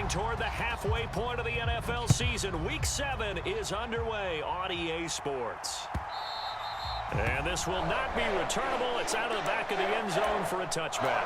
Moving toward the halfway point of the NFL season, Week 7 is underway on EA Sports. And this will not be returnable. It's out of the back of the end zone for a touchback.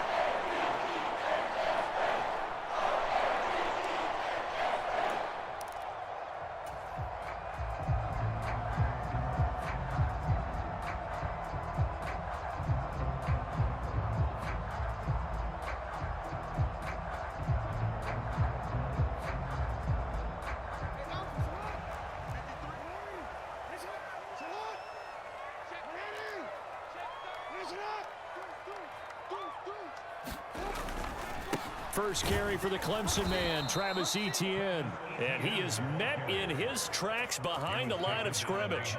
First carry for the Clemson man, Travis Etienne. And he is met in his tracks behind the line of scrimmage.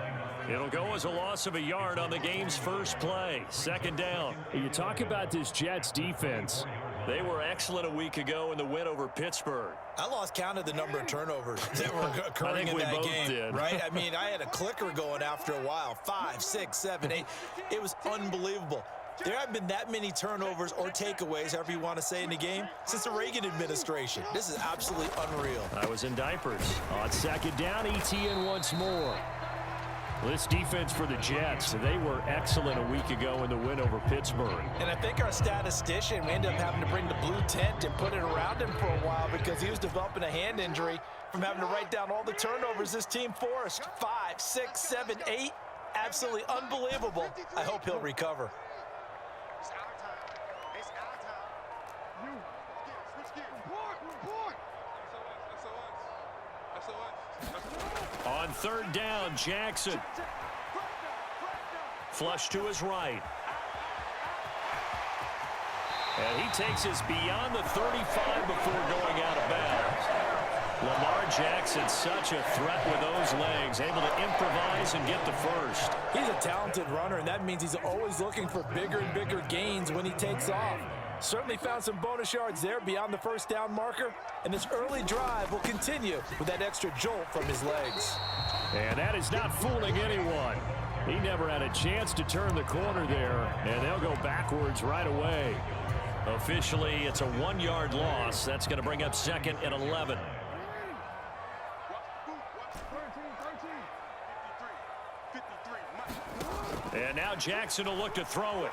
It'll go as a loss of a yard on the game's first play. Second down. You talk about this Jets defense. They were excellent a week ago in the win over Pittsburgh. I lost count of the number of turnovers that were occurring in that game. Did. Right? I mean, I had a clicker going after a while. 5, 6, 7, 8. It was unbelievable. There haven't been that many turnovers or takeaways, however you want to say, in the game since the Reagan administration. This is absolutely unreal. I was in diapers. On second down, Etienne once more. This defense for the Jets, they were excellent a week ago in the win over Pittsburgh. And I think our statistician, we ended up having to bring the blue tent and put it around him for a while because he was developing a hand injury from having to write down all the turnovers this team forced. 5, 6, 7, 8. Absolutely unbelievable. I hope he'll recover. On third down, Jackson. Flush to his right. And he takes us beyond the 35 before going out of bounds. Lamar Jackson, such a threat with those legs, able to improvise and get the first. He's a talented runner, and that means he's always looking for bigger and bigger gains when he takes off. Certainly found some bonus yards there beyond the first down marker, and this early drive will continue with that extra jolt from his legs. And that is not fooling anyone. He never had a chance to turn the corner there, and they'll go backwards right away. Officially, it's a 1-yard loss. That's going to bring up second and 11. And now Jackson will look to throw it.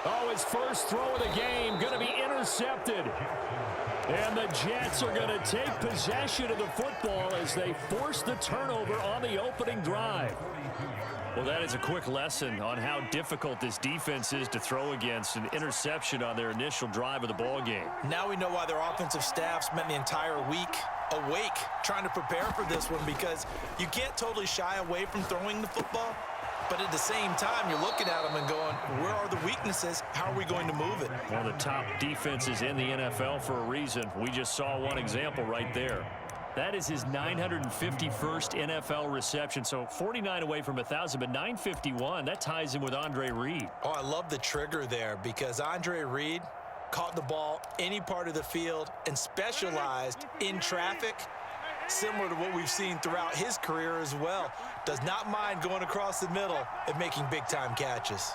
Oh, his first throw of the game going to be intercepted. And the Jets are going to take possession of the football as they force the turnover on the opening drive. Well, that is a quick lesson on how difficult this defense is to throw against. An interception on their initial drive of the ball game. Now we know why their offensive staff spent the entire week awake trying to prepare for this one, because you can't totally shy away from throwing the football. But at the same time, you're looking at them and going, where are the weaknesses? How are we going to move it? One of the top defenses in the NFL for a reason. We just saw one example right there. That is his 951st NFL reception. So 49 away from 1,000, but 951. That ties him with Andre Reed. Oh, I love the trigger there, because Andre Reed caught the ball any part of the field and specialized in traffic, similar to what we've seen throughout his career as well. Does not mind going across the middle and making big-time catches.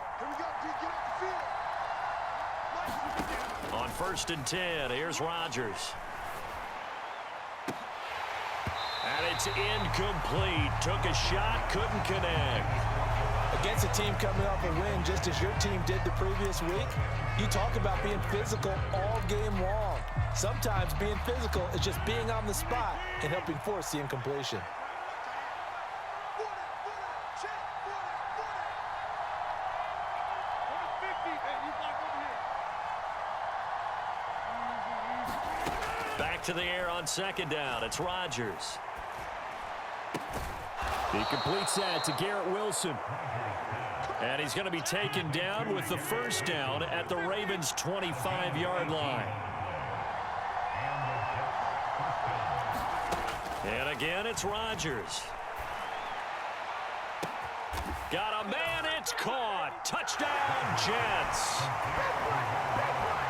On 1st and 10, here's Rodgers. And it's incomplete. Took a shot, couldn't connect. Against a team coming off a win, just as your team did the previous week, you talk about being physical all game long. Sometimes being physical is just being on the spot and helping force the incompletion. Back to the air on second down. It's Rodgers. He completes that to Garrett Wilson. And he's going to be taken down with the first down at the Ravens' 25-yard line. And again, it's Rodgers. Got a man, it's caught. Touchdown, Jets.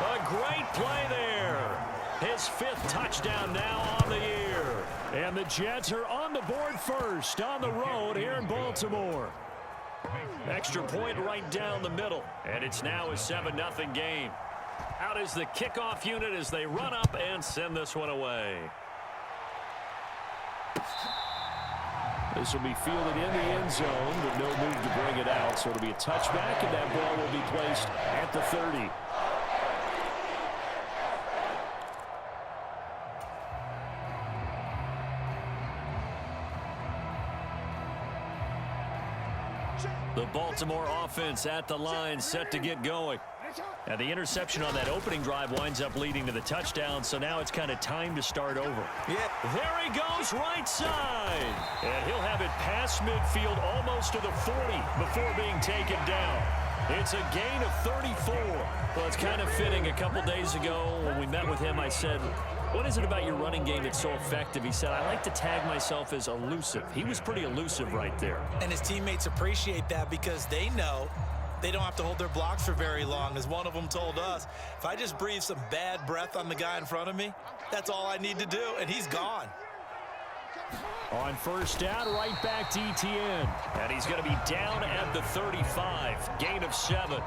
A great play there. His 5th touchdown now on the year. And the Jets are on the board first on the road here in Baltimore. Extra point right down the middle. And it's now a 7-0 game. Out is the kickoff unit as they run up and send this one away. This will be fielded in the end zone, but no move to bring it out. So it'll be a touchback, and that ball will be placed at the 30. The Baltimore offense at the line, set to get going. Now, the interception on that opening drive winds up leading to the touchdown, so now it's kind of time to start over. Yeah. There he goes, right side. And he'll have it past midfield almost to the 40 before being taken down. It's a gain of 34. Well, it's kind of fitting. A couple days ago when we met with him, I said, what is it about your running game that's so effective? He said, I like to tag myself as elusive. He was pretty elusive right there. And his teammates appreciate that because they know they don't have to hold their blocks for very long. As one of them told us, if I just breathe some bad breath on the guy in front of me, that's all I need to do, and he's gone. On first down, right back to Etienne. And he's going to be down at the 35. Gain of 7.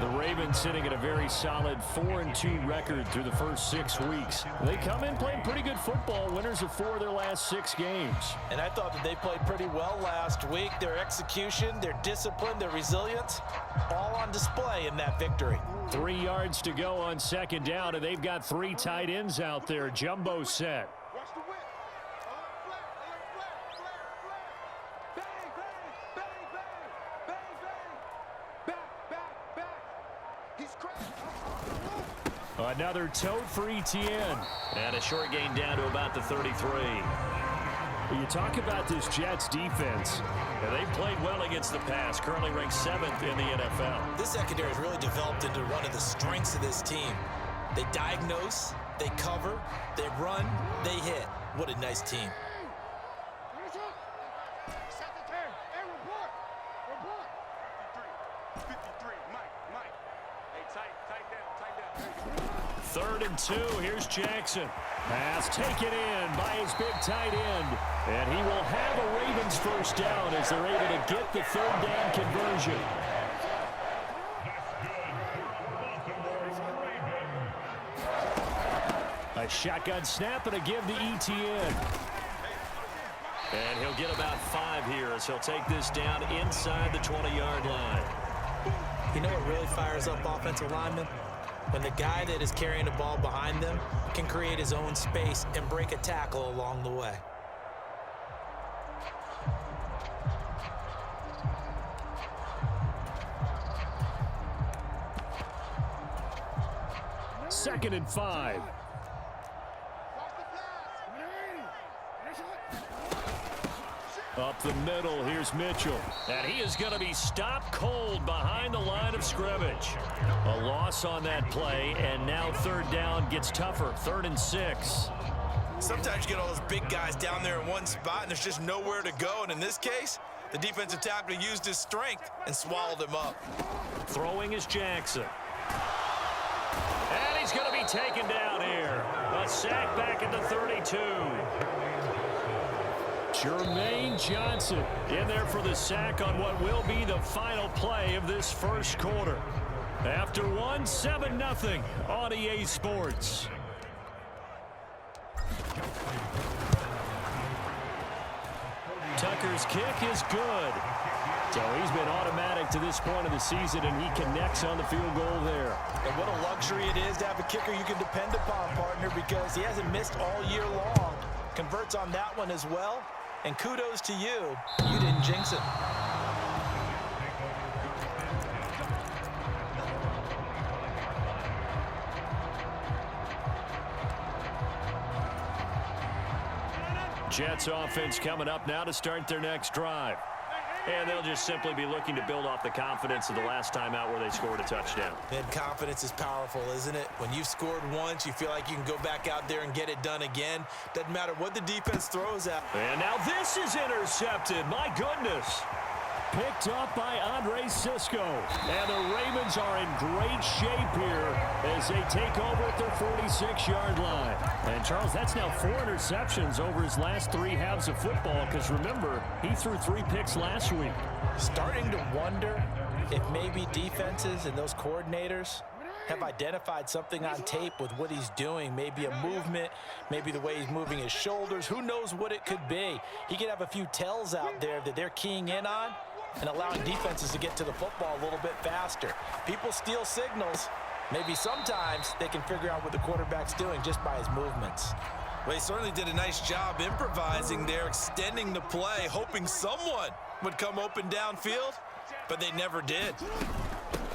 The Ravens sitting at a very solid 4-2 record through the first 6 weeks. They come in playing pretty good football, winners of 4 of their last 6 games. And I thought that they played pretty well last week. Their execution, their discipline, their resilience, all on display in that victory. 3 yards to go on second down, and they've got 3 tight ends out there. Jumbo set. Another tote for Etienne. And a short gain down to about the 33. You talk about this Jets defense. And they've played well against the pass, currently ranked 7th in the NFL. This secondary has really developed into one of the strengths of this team. They diagnose, they cover, they run, they hit. What a nice team. Third and 2. Here's Jackson. Pass taken in by his big tight end. And he will have a Ravens first down as they're able to get the third down conversion. A shotgun snap and a give to Etienne. And he'll get about 5 here as he'll take this down inside the 20-yard line. You know what really fires up offensive linemen? When the guy that is carrying the ball behind them can create his own space and break a tackle along the way. Second and 5. Up the middle, here's Mitchell. And he is going to be stopped cold behind the line of scrimmage. A loss on that play, and now third down gets tougher. 3rd and 6. Sometimes you get all those big guys down there in one spot, and there's just nowhere to go. And in this case, the defensive tackle used his strength and swallowed him up. Throwing is Jackson. And he's going to be taken down here. A sack back at the 32. Jermaine Johnson in there for the sack on what will be the final play of this first quarter. After 7-0 on EA Sports. Tucker's kick is good. So he's been automatic to this point of the season, and he connects on the field goal there. And what a luxury it is to have a kicker you can depend upon, partner, because he hasn't missed all year long. Converts on that one as well. And kudos to you. You didn't jinx it. Jets offense coming up now to start their next drive. And they'll just simply be looking to build off the confidence of the last time out where they scored a touchdown. And confidence is powerful, isn't it? When you've scored once, you feel like you can go back out there and get it done again. Doesn't matter what the defense throws at. And now this is intercepted. My goodness. Picked up by Andre Cisco. And the Ravens are in great shape here as they take over at their 46-yard line. And, Charles, that's now 4 interceptions over his last 3 halves of football because, remember, he threw 3 picks last week. Starting to wonder if maybe defenses and those coordinators have identified something on tape with what he's doing. Maybe a movement, maybe the way he's moving his shoulders. Who knows what it could be? He could have a few tells out there that they're keying in on and allowing defenses to get to the football a little bit faster. People steal signals. Maybe sometimes they can figure out what the quarterback's doing just by his movements. Well, he certainly did a nice job improvising there, extending the play, hoping someone would come open downfield, but they never did.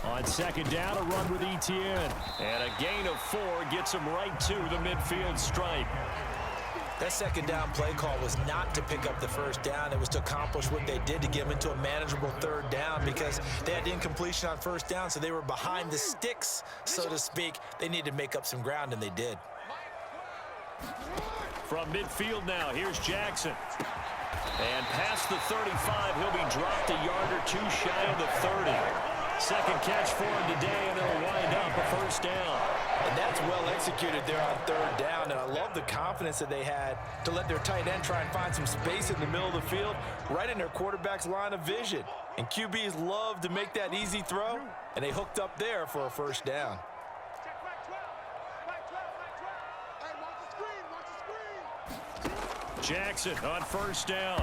On second down, a run with Etienne. And a gain of 4 gets him right to the midfield stripe. That second down play call was not to pick up the first down. It was to accomplish what they did to get them into a manageable third down because they had incompletion on first down, so they were behind the sticks, so to speak. They needed to make up some ground, and they did. From midfield now, here's Jackson. And past the 35, he'll be dropped a yard or 2 shy of the 30. Second catch for him today, and it'll wind up a first down. And that's well executed there on third down, and I love the confidence that they had to let their tight end try and find some space in the middle of the field, right in their quarterback's line of vision. And QBs love to make that easy throw, and they hooked up there for a first down. Jackson on first down.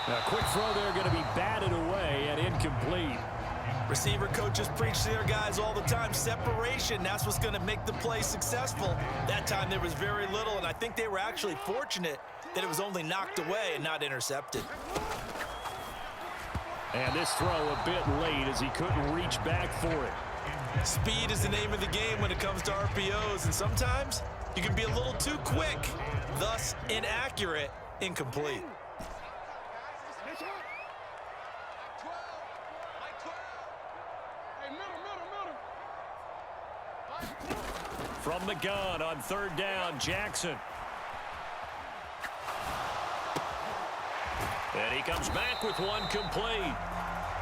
A quick throw there going to be batted away and incomplete. Receiver coaches preach to their guys all the time. Separation, that's what's going to make the play successful. That time there was very little, and I think they were actually fortunate that it was only knocked away and not intercepted. And this throw a bit late as he couldn't reach back for it. Speed is the name of the game when it comes to RPOs, and sometimes you can be a little too quick, thus inaccurate, incomplete. From the gun on third down, Jackson. And he comes back with one complete.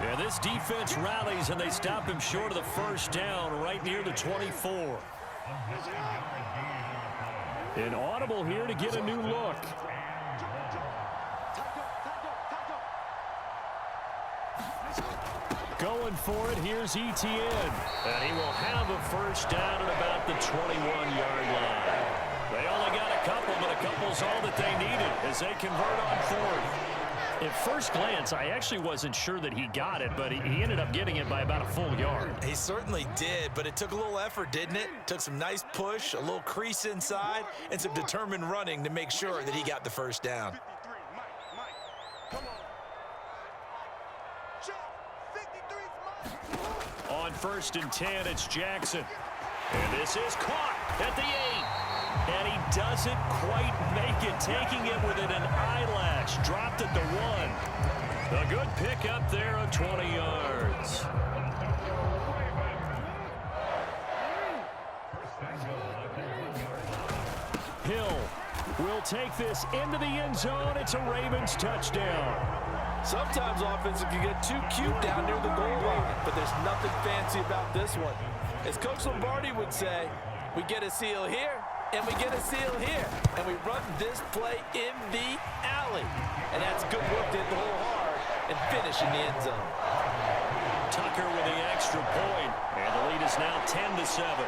Yeah, this defense rallies, and they stop him short of the first down right near the 24. An audible here to get a new look. Going for it, here's Etienne. And he will have a first down at about the 21-yard line. They only got a couple, but a couple's all that they needed as they convert on fourth. At first glance, I actually wasn't sure that he got it, but he ended up getting it by about a full yard. He certainly did, but it took a little effort, didn't it? Took some nice push, a little crease inside, and some determined running to make sure that he got the first down. On first and 10, it's Jackson. And this is caught at the 8. And he doesn't quite make it, taking it within an eyelash. Dropped at the 1. A good pick up there of 20 yards. Hill will take this into the end zone. It's a Ravens touchdown. Sometimes offenses can get too cute down near the goal line, but there's nothing fancy about this one. As Coach Lombardi would say, we get a seal here, and we get a seal here, and we run this play in the alley. And that's good work to hit the hole hard and finish in the end zone. Tucker with the extra point, and the lead is now 10-7.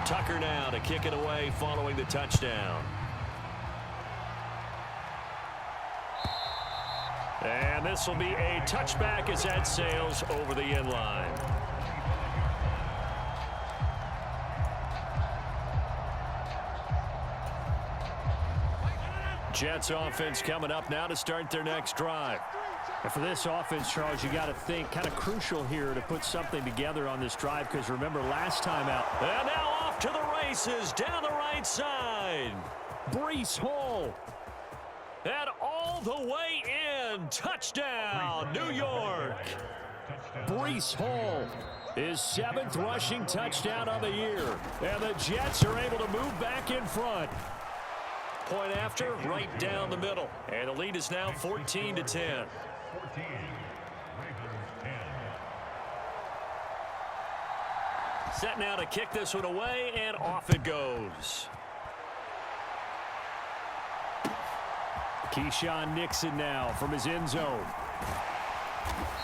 Tucker now to kick it away following the touchdown. And this will be a touchback as that sails over the end line. Jets offense coming up now to start their next drive. And for this offense, Charles, you got to think kind of crucial here to put something together on this drive, because remember last time out. And now off to the races down the right side. Breece Hall. And all the way in. Touchdown, New York. Breece Hall, his 7th rushing touchdown of the year. And the Jets are able to move back in front. Point after, right down the middle. And the lead is now 14-10. Set now to kick this one away, and off it goes. Keyshawn Nixon now from his end zone.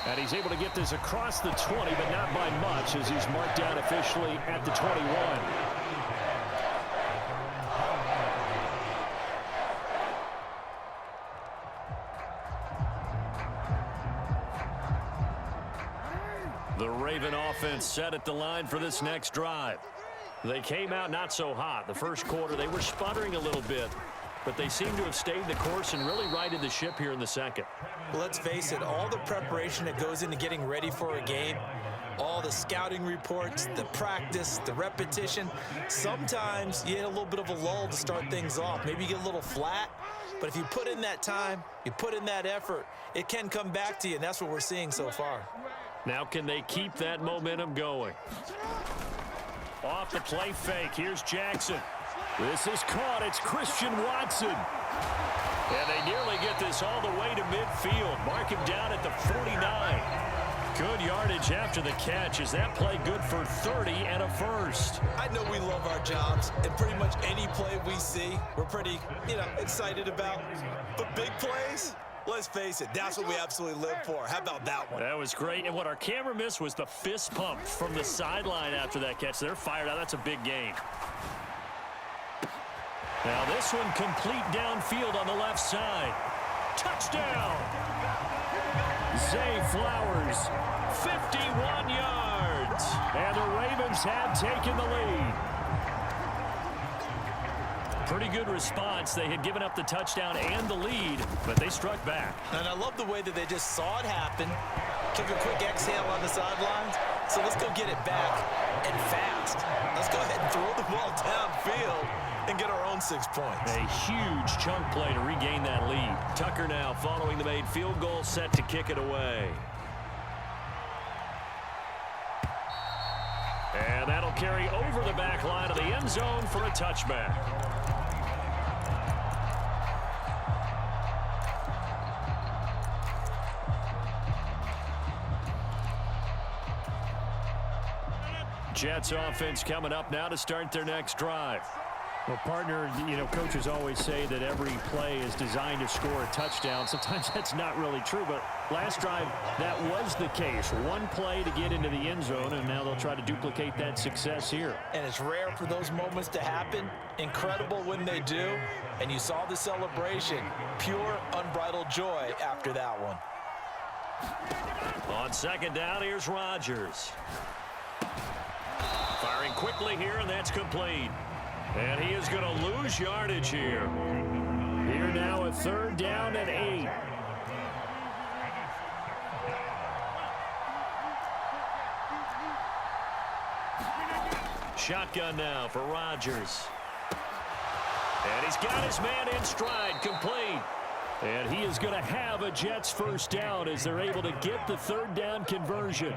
And he's able to get this across the 20, but not by much, as he's marked down officially at the 21. The Raven offense set at the line for this next drive. They came out not so hot. The first quarter, they were sputtering a little bit, but they seem to have stayed the course and really righted the ship here in the second. Well, let's face it, all the preparation that goes into getting ready for a game, all the scouting reports, the practice, the repetition, sometimes you hit a little bit of a lull to start things off. Maybe you get a little flat, but if you put in that time, you put in that effort, it can come back to you, and that's what we're seeing so far. Now can they keep that momentum going? Off the play fake, here's Jackson. This is caught. It's Christian Watson. And they nearly get this all the way to midfield. Mark him down at the 49. Good yardage after the catch. Is that play good for 30 and a first? I know we love our jobs, and pretty much any play we see, we're pretty, excited about. But big plays, let's face it, that's what we absolutely live for. How about that one? That was great. And what our camera missed was the fist pump from the sideline after that catch. They're fired out. That's a big gain. Now this one complete downfield on the left side. Touchdown! Zay Flowers, 51 yards. And the Ravens have taken the lead. Pretty good response. They had given up the touchdown and the lead, but they struck back. And I love the way that they just saw it happen, took a quick exhale on the sidelines. So let's go get it back and fast. Let's go ahead and throw the ball downfield and get our own 6 points. A huge chunk play to regain that lead. Tucker now following the made field goal, set to kick it away. And that'll carry over the back line of the end zone for a touchback. Jets offense coming up now to start their next drive. Well, partner, coaches always say that every play is designed to score a touchdown. Sometimes that's not really true, but last drive, that was the case. One play to get into the end zone, and now they'll try to duplicate that success here. And it's rare for those moments to happen. Incredible when they do. And you saw the celebration. Pure, unbridled joy after that one. On second down, here's Rodgers. Firing quickly here, and that's complete. And he is going to lose yardage here. Here now a third down and 8. Shotgun now for Rodgers. And he's got his man in stride, complete. And he is going to have a Jets first down as they're able to get the third down conversion.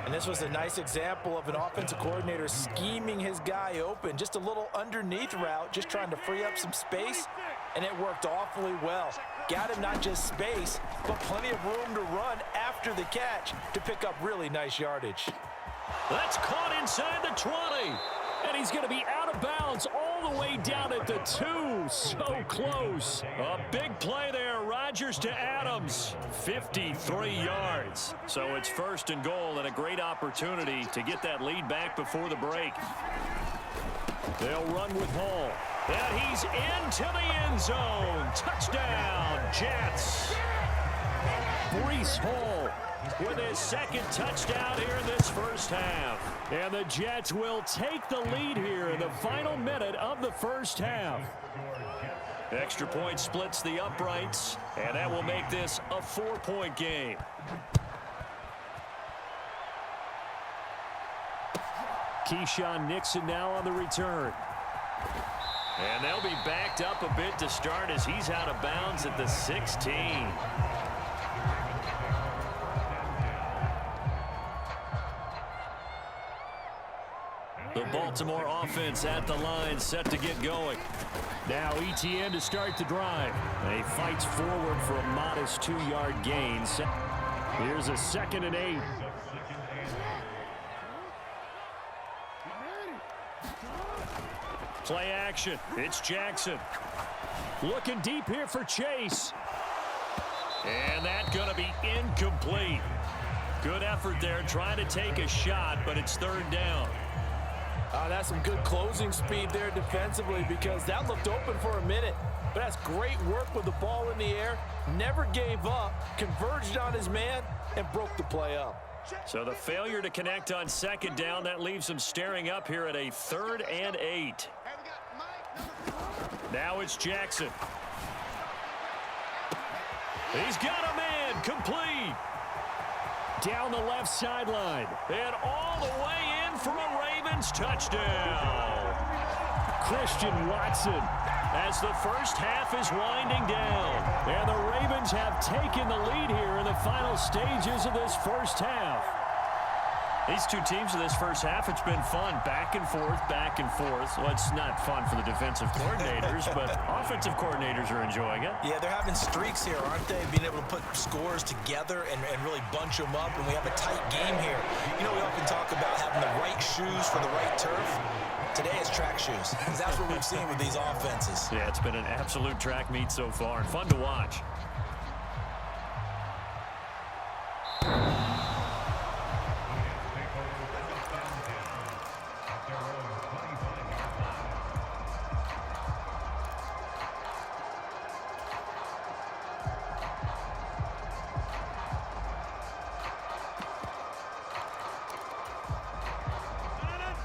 And this was a nice example of an offensive coordinator scheming his guy open. Just a little underneath route, just trying to free up some space, and it worked awfully well. Got him not just space, but plenty of room to run after the catch to pick up really nice yardage. That's caught inside the 20. And he's going to be out of bounds all the way down at the 2. So close. A big play there. Rodgers to Adams. 53 yards. So it's first and goal and a great opportunity to get that lead back before the break. They'll run with Hall. And he's into the end zone. Touchdown, Jets. Breece Hall with his second touchdown here in this first half. And the Jets will take the lead here in the final minute of the first half. Extra point splits the uprights, and that will make this a 4-point game. Keyshawn Nixon now on the return. And they'll be backed up a bit to start as he's out of bounds at the 16. The Baltimore offense at the line, set to get going. Now ETN to start the drive. He fights forward for a modest 2-yard gain. Here's a 2nd and 8. Play action. It's Jackson. Looking deep here for Chase. And that's going to be incomplete. Good effort there trying to take a shot, but it's third down. That's some good closing speed there defensively because that looked open for a minute. But that's great work with the ball in the air. Never gave up, converged on his man, and broke the play up. So the failure to connect on second down, that leaves them staring up here at a 3rd and 8. Now it's Jackson. He's got a man, complete. Down the left sideline. And all the way in for a Ravens touchdown. Christian Watson. As the first half is winding down. And the Ravens have taken the lead here in the final stages of this first half. These two teams in this first half, it's been fun. Back and forth, back and forth. Well, it's not fun for the defensive coordinators, but offensive coordinators are enjoying it. Yeah, they're having streaks here, aren't they? Being able to put scores together and really bunch them up, and we have a tight game here. You know, we often talk about having the right shoes for the right turf. Today it's track shoes, because that's what we've seen with these offenses. Yeah, it's been an absolute track meet so far, and fun to watch.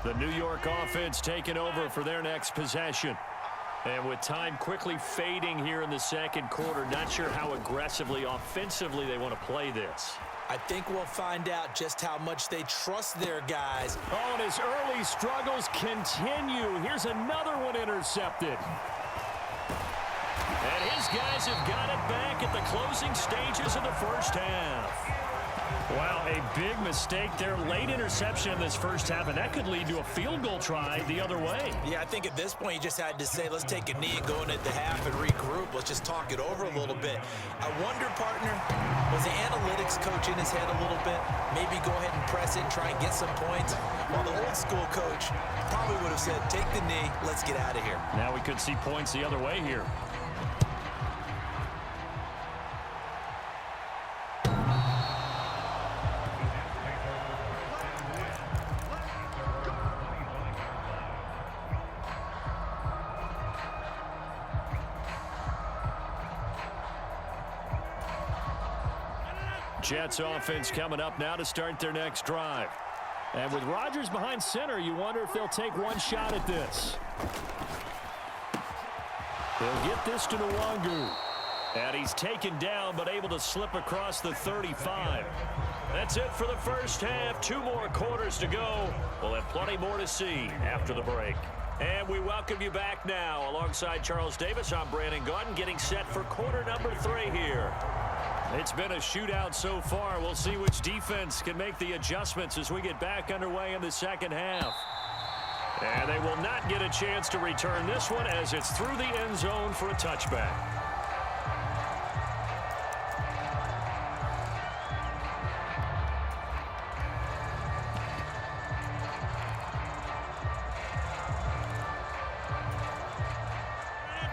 The New York offense taking over for their next possession. And with time quickly fading here in the second quarter, not sure how aggressively, offensively they want to play this. I think we'll find out just how much they trust their guys. Oh, and his early struggles continue. Here's another one intercepted. And his guys have got it back at the closing stages of the first half. Wow, a big mistake there. Late interception in this first half, and that could lead to a field goal try the other way. Yeah, I think at this point you just had to say, let's take a knee and go in at the half and regroup. Let's just talk it over a little bit. I wonder, partner, was the analytics coach in his head a little bit? Maybe go ahead and press it and try and get some points? While the old school coach probably would have said, take the knee, let's get out of here. Now we could see points the other way here. Jets offense coming up now to start their next drive. And with Rodgers behind center, you wonder if they'll take one shot at this. They'll get this to Nwangu. And he's taken down, but able to slip across the 35. That's it for the first half. 2 more quarters to go. We'll have plenty more to see after the break. And we welcome you back now. Alongside Charles Davis, I'm Brandon Gaudin, getting set for quarter number 3 here. It's been a shootout so far. We'll see which defense can make the adjustments as we get back underway in the second half. And they will not get a chance to return this one as it's through the end zone for a touchback.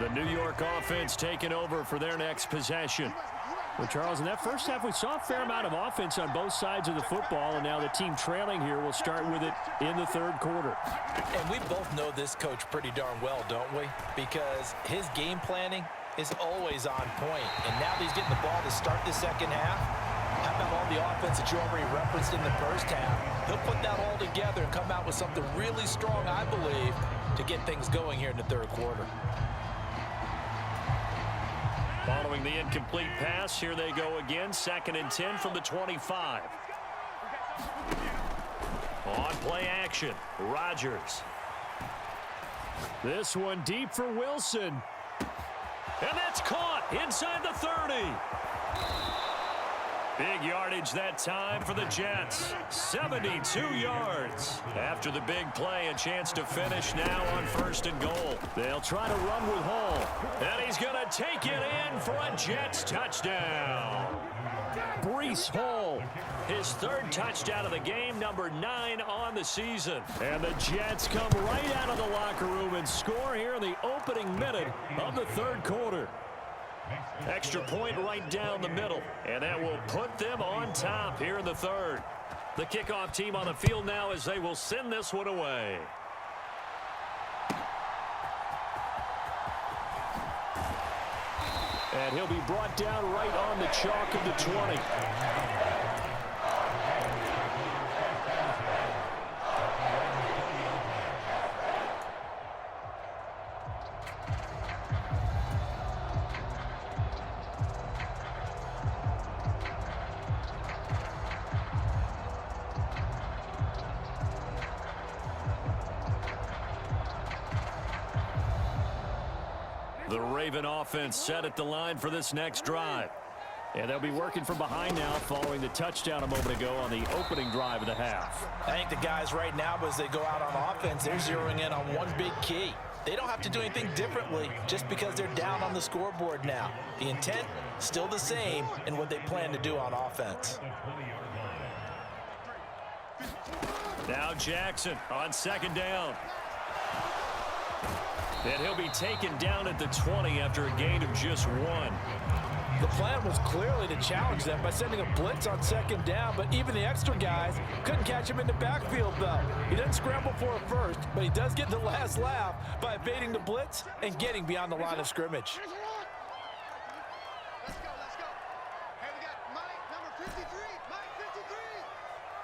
The New York offense taking over for their next possession. Well, Charles, in that first half, we saw a fair amount of offense on both sides of the football, and now the team trailing here will start with it in the third quarter. And we both know this coach pretty darn well, don't we? Because his game planning is always on point. And now that he's getting the ball to start the second half, how about all the offense that you already referenced in the first half? He'll put that all together and come out with something really strong, I believe, to get things going here in the third quarter. Following the incomplete pass, here they go again. 2nd and 10 from the 25. On play action, Rodgers. This one deep for Wilson. And that's caught inside the 30. Big yardage that time for the Jets. 72 yards. After the big play, a chance to finish now on 1st and goal. They'll try to run with Hall. And he's going to take it in for a Jets touchdown. Breece Hall. His 3rd touchdown of the game, number 9 on the season. And the Jets come right out of the locker room and score here in the opening minute of the third quarter. Extra point right down the middle, and that will put them on top here in the third. The kickoff team on the field now as they will send this one away. And he'll be brought down right on the chalk of the 20. The Raven offense set at the line for this next drive. And they'll be working from behind now following the touchdown a moment ago on the opening drive of the half. I think the guys right now, as they go out on offense, they're zeroing in on one big key. They don't have to do anything differently just because they're down on the scoreboard now. The intent, still the same in what they plan to do on offense. Now Jackson on second down. And he'll be taken down at the 20 after a gain of just 1. The plan was clearly to challenge them by sending a blitz on second down, but even the extra guys couldn't catch him in the backfield, though. He doesn't scramble for a first, but he does get the last laugh by evading the blitz and getting beyond the line of scrimmage. Let's go. Hey, we got Mike, number 53. Mike, 53.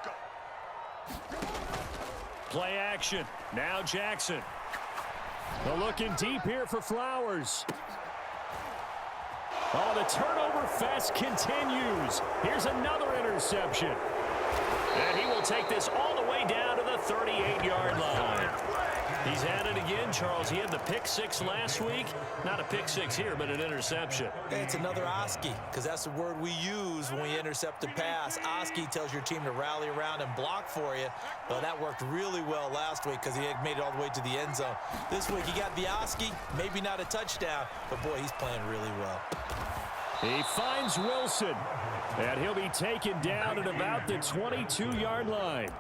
Go. Play action. Now Jackson. They're looking deep here for Flowers. Oh, the turnover fest continues. Here's another interception. And he will take this all the way down to the 38-yard line. He's at it again, Charles. He had the pick six last week. Not a pick six here, but an interception. It's another Oski, because that's the word we use when we intercept a pass. Oski tells your team to rally around and block for you. Well, that worked really well last week because he had made it all the way to the end zone. This week he got the Oski, maybe not a touchdown, but boy, he's playing really well. He finds Wilson, and he'll be taken down at about the 22-yard line.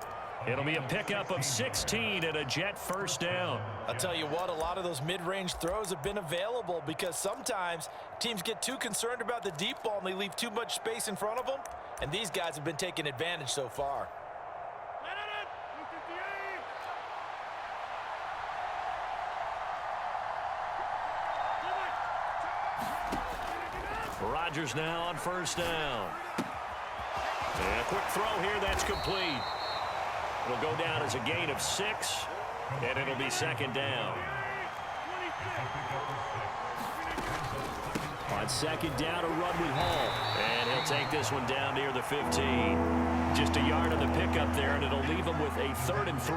It'll be a pickup of 16 and a Jet first down. I'll tell you what, a lot of those mid-range throws have been available because sometimes teams get too concerned about the deep ball and they leave too much space in front of them, and these guys have been taking advantage so far. Rodgers now on first down. And a quick throw here, that's complete. It'll go down as a gain of 6, and it'll be second down. On second down, a run with Hall. And he'll take this one down near the 15. Just a yard on the pickup there, and it'll leave him with a 3rd and 3.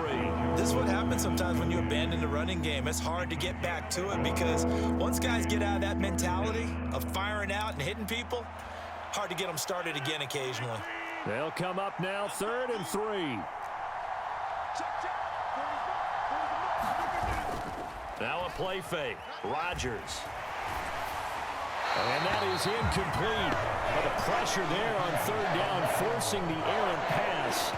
This is what happens sometimes when you abandon the running game. It's hard to get back to it because once guys get out of that mentality of firing out and hitting people, hard to get them started again occasionally. They'll come up now, 3rd and 3. Now a play fake. Rodgers. And that is incomplete. But the pressure there on 3rd down, forcing the errant pass.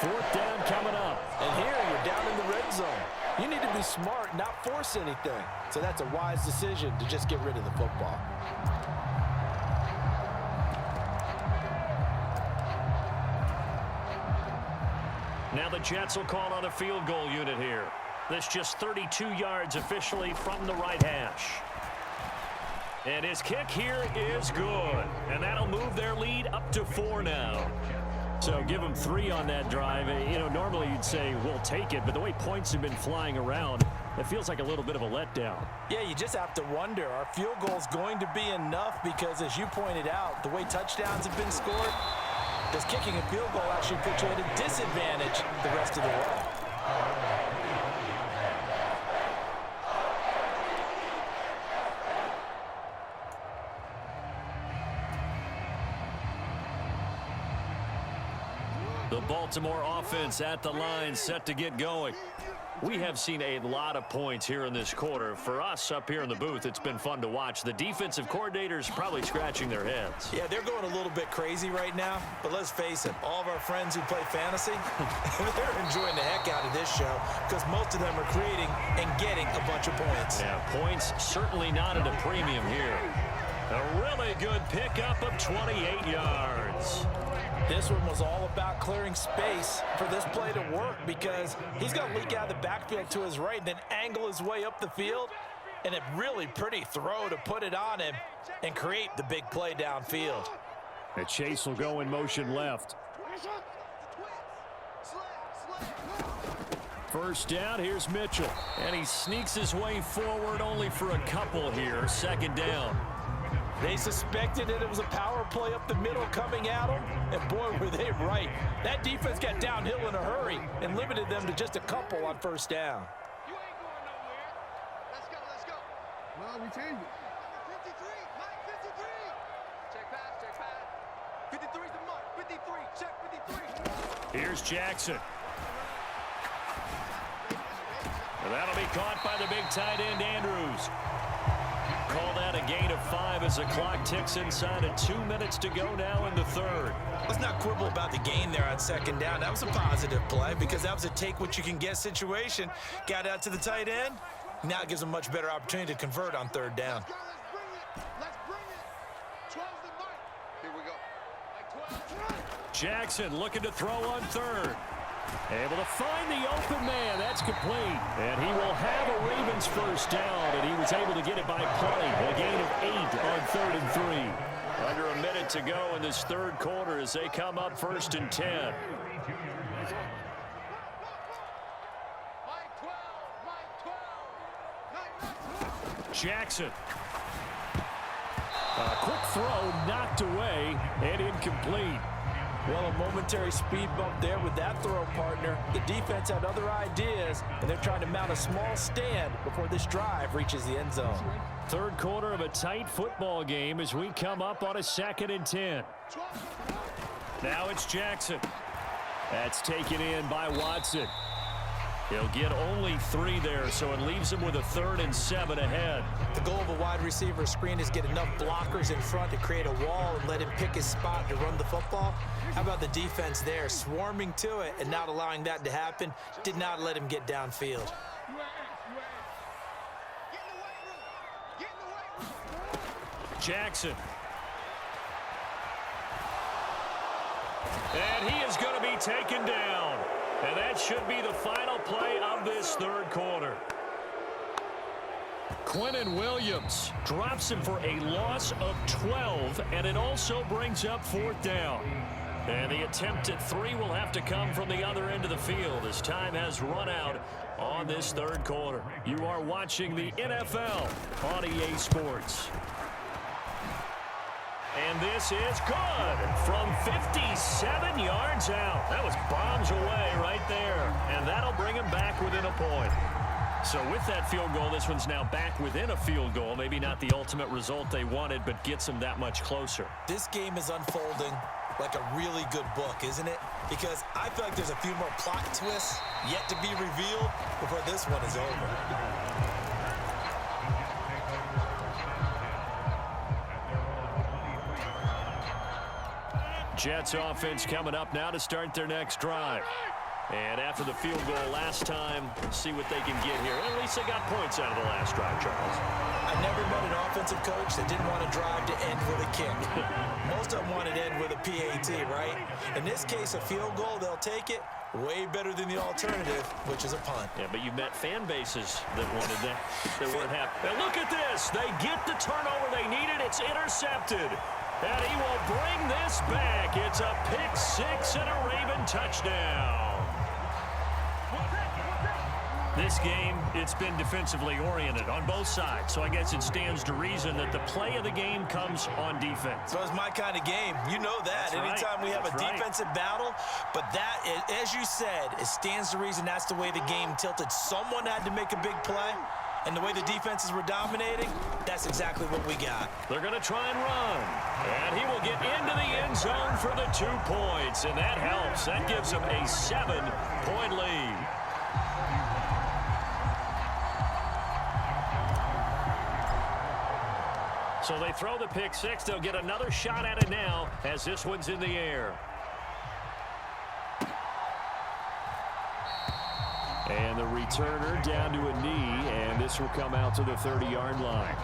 4th down coming up. And here you're down in the red zone. You need to be smart, not force anything. So that's a wise decision to just get rid of the football. Now the Jets will call on a field goal unit here. This just 32 yards officially from the right hash. And his kick here is good. And that'll move their lead up to 4 now. So give them 3 on that drive. You know, normally you'd say, we'll take it. But the way points have been flying around, it feels like a little bit of a letdown. Yeah, you just have to wonder, are field goals going to be enough? Because as you pointed out, the way touchdowns have been scored, does kicking a field goal actually put you at a disadvantage the rest of the way? The Baltimore offense at the line, set to get going. We have seen a lot of points here in this quarter. For us up here in the booth, it's been fun to watch. The defensive coordinators probably scratching their heads. Yeah, they're going a little bit crazy right now, but let's face it, all of our friends who play fantasy, they're enjoying the heck out of this show because most of them are creating and getting a bunch of points. Yeah, points certainly not at a premium here. A really good pickup of 28 yards. This one was all about clearing space for this play to work because he's going to leak out of the backfield to his right and then angle his way up the field. And a really pretty throw to put it on him and create the big play downfield. The chase will go in motion left. First down, here's Mitchell. And he sneaks his way forward only for a couple here. Second down. They suspected that it was a power play up the middle coming at them, and boy, were they right. That defense got downhill in a hurry and limited them to just a couple on first down. You ain't going nowhere. Let's go. Well, we changed it. 53, Mike 53. Check pass. 53's the mark. 53, check 53. Here's Jackson. And that'll be caught by the big tight end, Andrews. Called out a gain of 5 as the clock ticks inside of 2 minutes to go now in the third. Let's not quibble about the gain there on second down. That was a positive play because that was a take-what-you-can-get situation. Got out to the tight end. Now it gives them a much better opportunity to convert on third down. Let's bring it. 12's the mark. Here we go. Like 12. Jackson looking to throw on third. Able to find the open man. That's complete. And he will have a Ravens first down, and he was able to get it by play. A gain of 8 on 3rd and 3. Under a minute to go in this third quarter as they come up 1st and 10. Mike 12. Mike 12. Jackson. A quick throw knocked away and incomplete. Well, a momentary speed bump there with that throw partner. The defense had other ideas, and they're trying to mount a small stand before this drive reaches the end zone. Third quarter of a tight football game as we come up on a 2nd and 10. Now it's Jackson. That's taken in by Watson. He'll get only 3 there, so it leaves him with a 3rd and 7 ahead. The goal of a wide receiver screen is get enough blockers in front to create a wall and let him pick his spot to run the football. How about the defense there, swarming to it and not allowing that to happen? Did not let him get downfield. Jackson. And he is going to be taken down. And that should be the final play of this third quarter. Quentin Williams drops him for a loss of 12, and it also brings up 4th down. And the attempt at 3 will have to come from the other end of the field as time has run out on this third quarter. You are watching the NFL on EA Sports. And this is good from 57 yards out. That was bombs away right there. And that'll bring him back within a point. So with that field goal, this one's now back within a field goal. Maybe not the ultimate result they wanted, but gets them that much closer. This game is unfolding like a really good book, isn't it? Because I feel like there's a few more plot twists yet to be revealed before this one is over. Jets offense coming up now to start their next drive. And after the field goal last time, see what they can get here. At least they got points out of the last drive, Charles. I never met an offensive coach that didn't want to drive to end with a kick. Most of them wanted to end with a PAT, right? In this case, a field goal, they'll take it. Way better than the alternative, which is a punt. Yeah, but you've met fan bases that wanted that. They weren't happy. And look at this. They get the turnover they needed. It's intercepted. And he will bring this back. It's a pick-6 and a Raven touchdown. This game, it's been defensively oriented on both sides, so I guess it stands to reason that the play of the game comes on defense. So it's my kind of game. You know that. That's Anytime right. we have That's a right. defensive battle, but that, as you said, it stands to reason that's the way the game tilted. Someone had to make a big play, and the way the defenses were dominating, that's exactly what we got. They're going to try and run, and he will get into the end zone for the 2 points, and that helps. That gives him a 7-point lead. So they throw the pick-6. They'll get another shot at it now as this one's in the air. And the returner down to a knee, and this will come out to the 30-yard line.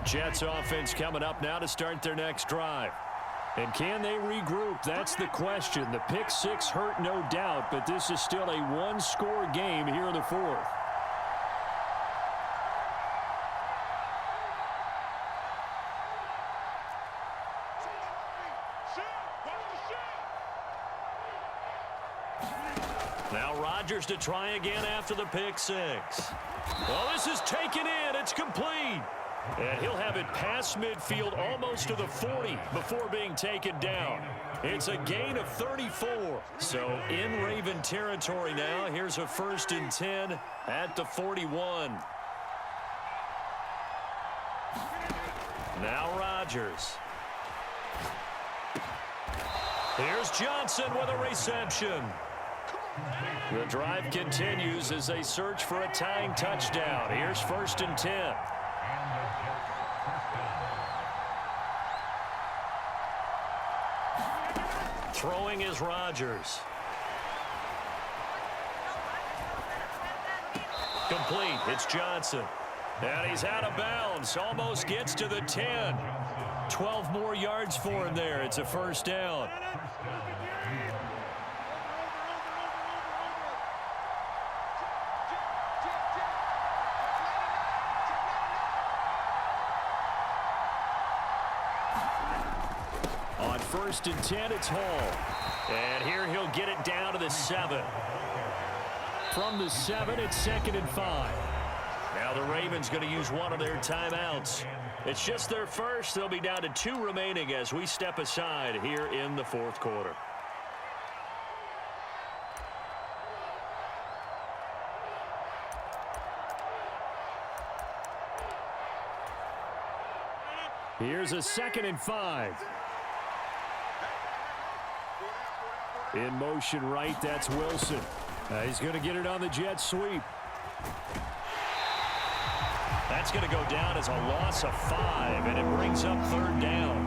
Jets offense coming up now to start their next drive. And can they regroup? That's the question. The pick six hurt, no doubt, but this is still a one-score game here in the fourth. Now Rodgers to try again after the pick six. Well, this is taken in. It's complete. And he'll have it past midfield almost to the 40 before being taken down. It's a gain of 34. So in Raven territory now. Here's a 1st and 10 at the 41. Now Rodgers. Here's Johnson with a reception. The drive continues as they search for a tying touchdown. Here's 1st and 10. Throwing is Rodgers. Complete. It's Johnson. And he's out of bounds. Almost gets to the 10. 12 more yards for him there. It's a 1st down. On 1st and 10, it's Hall. And here he'll get it down to the 7. From the 7, it's 2nd and 5. Now the Ravens going to use one of their timeouts. It's just their first. They'll be down to 2 remaining as we step aside here in the 4th quarter. Here's a 2nd and 5. In motion right, that's Wilson. He's going to get it on the jet sweep. That's going to go down as a loss of 5, and it brings up 3rd down.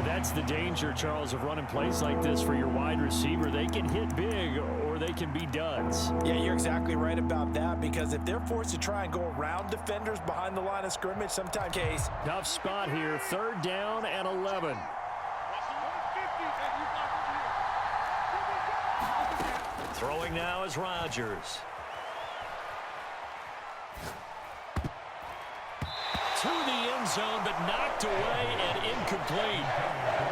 That's the danger, Charles, of running plays like this for your wide receiver. They can hit big or they can be duds. Yeah, you're exactly right about that, because if they're forced to try and go around defenders behind the line of scrimmage, sometimes case. Tough spot here. 3rd down and 11. Throwing now is Rodgers. To the end zone, but knocked away and incomplete.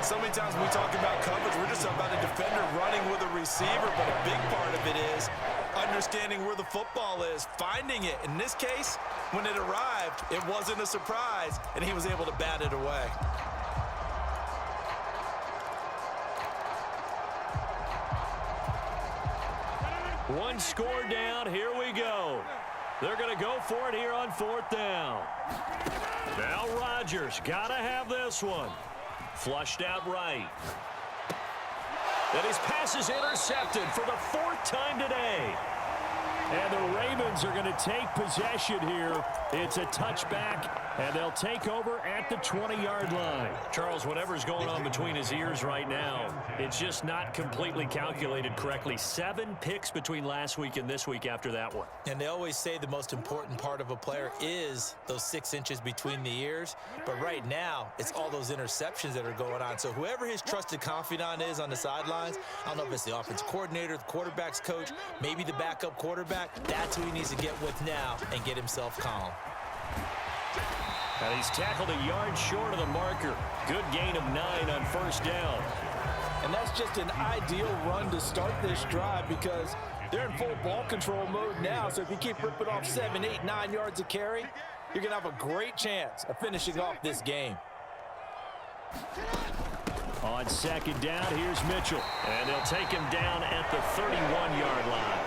So many times when we talk about coverage, we're just about a defender running with a receiver, but a big part of it is understanding where the football is, finding it. In this case, when it arrived, it wasn't a surprise, and he was able to bat it away. One score down. Here we go. They're going to go for it here on 4th down. Now Rodgers got to have this one. Flushed out right. And his pass is intercepted for the 4th time today. And the Ravens are going to take possession here. It's a touchback, and they'll take over at the 20-yard line. Charles, whatever's going on between his ears right now, it's just not completely calculated correctly. 7 picks between last week and this week after that one. And they always say the most important part of a player is those 6 inches between the ears. But right now, it's all those interceptions that are going on. So whoever his trusted confidant is on the sidelines, I don't know if it's the offensive coordinator, the quarterback's coach, maybe the backup quarterback, that's who he needs to get with now and get himself calm. And he's tackled a yard short of the marker. Good gain of 9 on 1st down. And that's just an ideal run to start this drive because they're in full ball control mode now. So if you keep ripping off 7, 8, 9 yards of carry, you're going to have a great chance of finishing off this game. On 2nd down, here's Mitchell. And they'll take him down at the 31-yard line.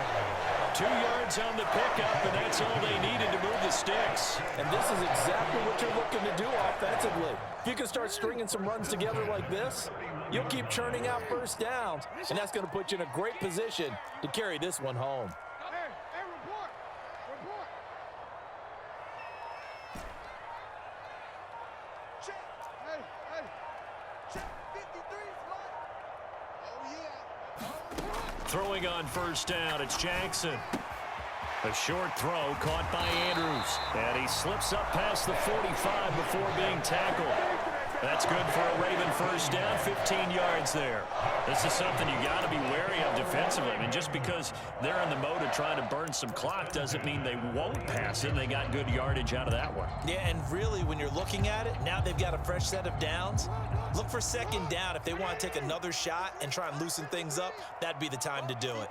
2 yards on the pickup, and that's all they needed to move the sticks. And this is exactly what you're looking to do offensively. If you can start stringing some runs together like this, you'll keep churning out 1st downs, and that's going to put you in a great position to carry this one home. Hey, report. Check. Hey. Check. 53 right. Oh, yeah. Throwing on 1st down, it's Jackson. A short throw caught by Andrews. And he slips up past the 45 before being tackled. That's good for a Raven first down, 15 yards there. This is something you got to be wary of defensively. I mean, just because they're in the mode of trying to burn some clock doesn't mean they won't pass it. They got good yardage out of that one. Yeah, and really, when you're looking at it, now they've got a fresh set of downs. Look for second down. If they want to take another shot and try and loosen things up, that'd be the time to do it.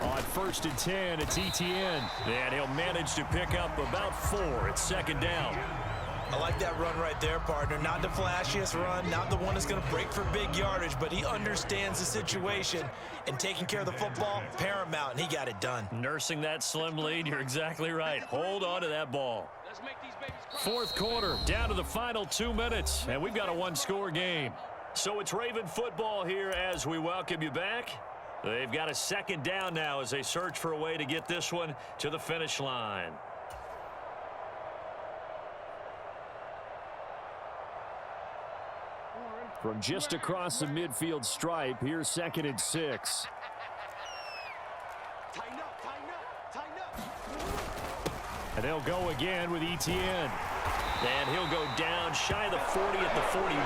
On 1st and 10, it's ETN. And he'll manage to pick up about 4 at second down. I like that run right there, partner. Not the flashiest run, not the one that's going to break for big yardage, but he understands the situation, and taking care of the football, paramount, and he got it done. Nursing that slim lead, you're exactly right. Hold on to that ball. Fourth quarter, down to the final 2 minutes, and we've got a one-score game. So it's Raven football here as we welcome you back. They've got a second down now as they search for a way to get this one to the finish line. From just across the midfield stripe, here's 2nd and 6. And they'll go again with ETN. And he'll go down shy of the 40 at the 41.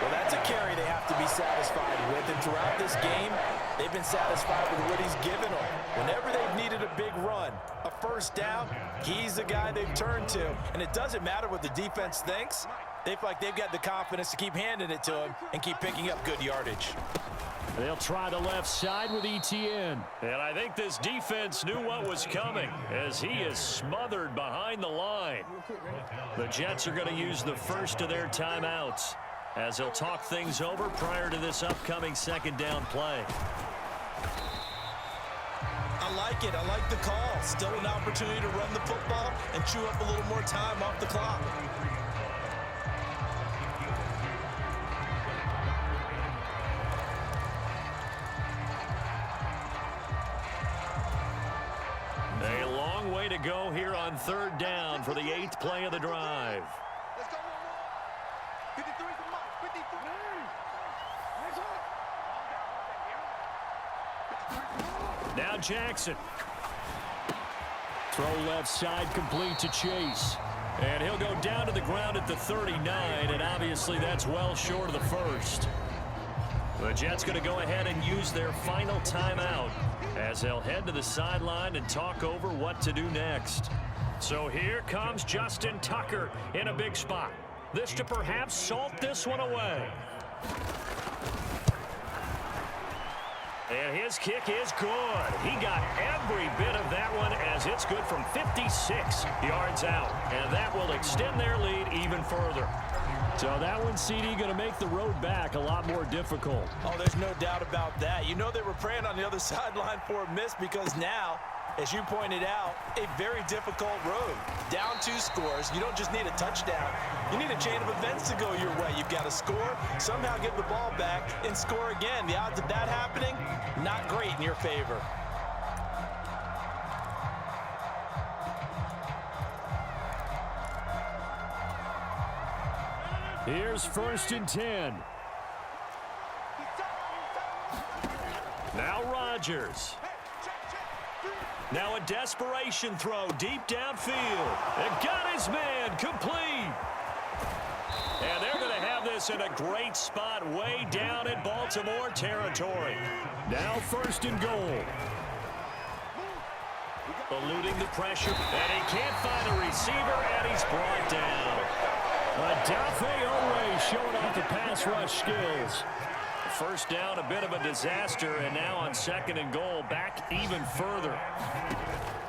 Well, that's a carry they have to be satisfied with. And throughout this game, they've been satisfied with what he's given them. Whenever they've needed a big run, a first down, he's the guy they've turned to. And it doesn't matter what the defense thinks. They feel like they've got the confidence to keep handing it to him and keep picking up good yardage. They'll try the left side with ETN. And I think this defense knew what was coming as he is smothered behind the line. The Jets are going to use the first of their timeouts as they'll talk things over prior to this upcoming second down play. I like it. I like the call. Still an opportunity to run the football and chew up a little more time off the clock. A long way to go here on 3rd down for the 8th play of the drive. Let's go, 53 for Mike, 53. Now Jackson. Throw left side complete to Chase. And he'll go down to the ground at the 39, and obviously that's well short of the first. The Jets going to go ahead and use their final timeout as they'll head to the sideline and talk over what to do next. So here comes Justin Tucker in a big spot. This to perhaps salt this one away. And his kick is good. He got every bit of that one as it's good from 56 yards out. And that will extend their lead even further. So that one, CD, going to make the road back a lot more difficult. Oh, there's no doubt about that. You know they were praying on the other sideline for a miss because now, as you pointed out, a very difficult road. Down 2 scores. You don't just need a touchdown. You need a chain of events to go your way. You've got to score, somehow get the ball back, and score again. The odds of that happening, not great in your favor. Here's 1st and 10. Now Rodgers. Now a desperation throw deep downfield. It got his man complete. And they're going to have this in a great spot way down in Baltimore territory. Now 1st and goal. Eluding the pressure. And he can't find a receiver, and he's brought down. Adafe Owe showing off the pass rush skills. First down, a bit of a disaster, and now on 2nd and goal, back even further.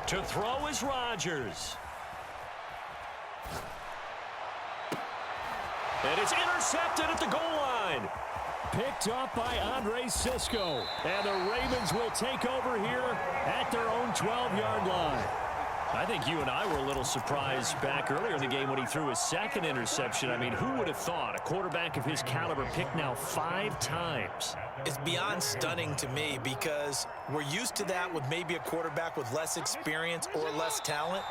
To throw is Rodgers. And it's intercepted at the goal line. Picked up by Andre Sisco. And the Ravens will take over here at their own 12-yard line. I think you and I were a little surprised back earlier in the game when he threw his 2nd interception. I mean, who would have thought a quarterback of his caliber picked now 5 times? It's beyond stunning to me because we're used to that with maybe a quarterback with less experience or less talent.